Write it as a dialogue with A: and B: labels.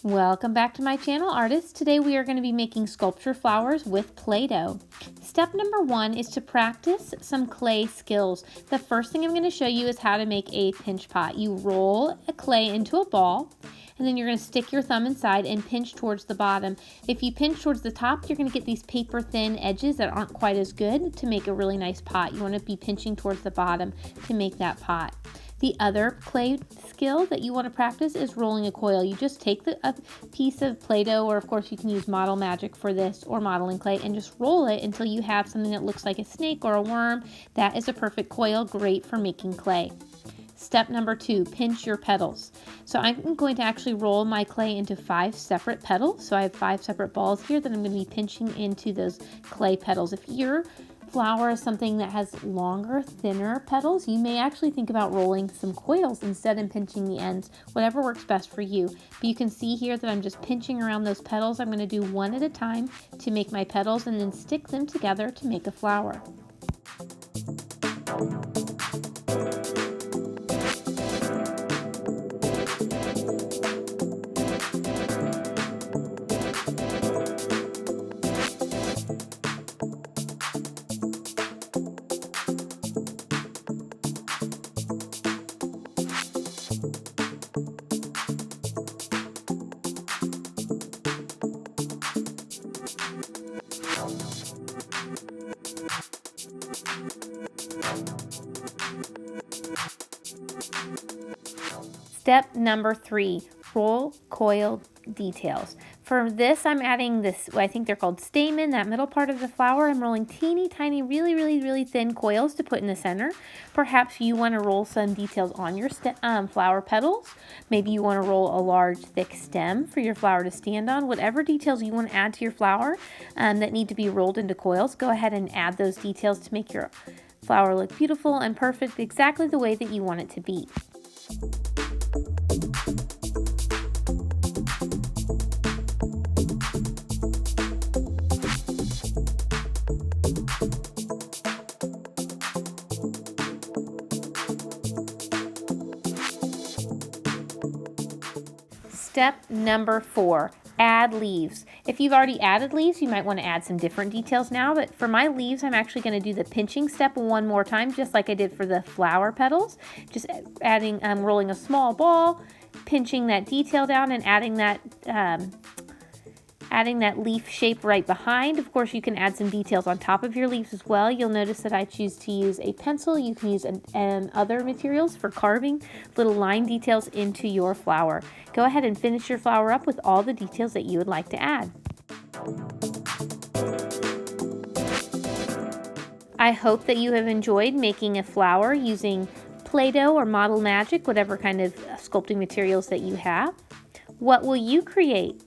A: Welcome back to my channel, artists. Today we are going to be making sculpture flowers with Play-Doh. Step number 1 is to practice some clay skills. The first thing I'm going to show you is how to make a pinch pot. You roll a clay into a ball, and then you're going to stick your thumb inside and pinch towards the bottom. If you pinch towards the top, you're going to get these paper thin edges that aren't quite as good to make a really nice pot. You want to be pinching towards the bottom to make that pot. The other clay skill that you want to practice is rolling a coil. You just take a piece of Play-Doh, or of course you can use Model Magic for this, or modeling clay, and just roll it until you have something that looks like a snake or a worm. That is a perfect coil, great for making clay. Step number 2, pinch your petals. So I'm going to actually roll my clay into 5 separate petals. So I have 5 separate balls here that I'm going to be pinching into those clay petals. If your flower is something that has longer, thinner petals, you may actually think about rolling some coils instead and pinching the ends, whatever works best for you. But you can see here that I'm just pinching around those petals. I'm going to do one at a time to make my petals and then stick them together to make a flower. Step number 3, roll coil details. For this, I'm adding this, I think they're called stamen, that middle part of the flower. I'm rolling teeny tiny, really thin coils to put in the center. Perhaps you want to roll some details on your flower petals. Maybe you want to roll a large, thick stem for your flower to stand on. Whatever details you want to add to your flower that need to be rolled into coils, go ahead and add those details to make your flower look beautiful and perfect, exactly the way that you want it to be. Step number 4, add leaves. If you've already added leaves, you might want to add some different details now, but for my leaves, I'm actually going to do the pinching step one more time, just like I did for the flower petals. Just adding, rolling a small ball, pinching that detail down, and adding that leaf shape right behind. Of course, you can add some details on top of your leaves as well. You'll notice that I choose to use a pencil. You can use other materials for carving little line details into your flower. Go ahead and finish your flower up with all the details that you would like to add. I hope that you have enjoyed making a flower using Play-Doh or Model Magic, whatever kind of sculpting materials that you have. What will you create?